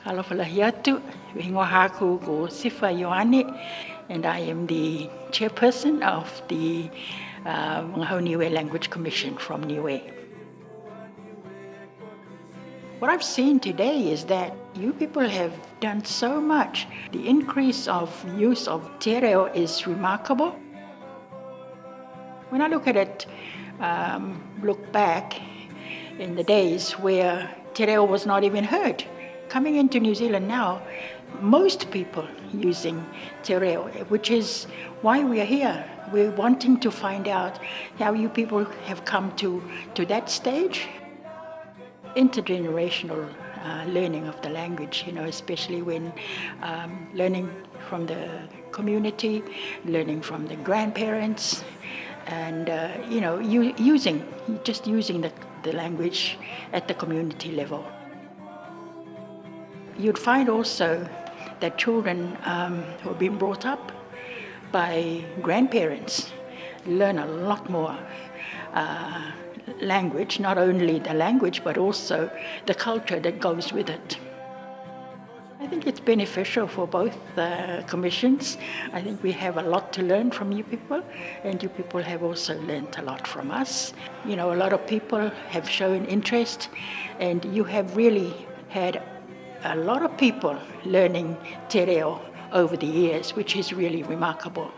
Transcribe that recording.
Halofalahi atu, Wingo Haku ko Tifa Ioane, and I am the chairperson of the Vagahau Niue Language Commission from Niue. What I've seen today is that you people have done so much. The increase of use of te reo is remarkable. When I look at it, look back in the days where te reo was not even heard. Coming into New Zealand now, most people using te reo, which is why we are here. We're wanting to find out how you people have come to that stage. Intergenerational learning of the language, especially when learning from the community, learning from the grandparents, and using the language at the community level. You'd find also that children who have been brought up by grandparents learn a lot more language, not only the language but also the culture that goes with it. I think it's beneficial for both commissions. I think we have a lot to learn from you people, and you people have also learned a lot from us. A lot of people have shown interest, and you have really had a lot of people learning te reo over the years, which is really remarkable.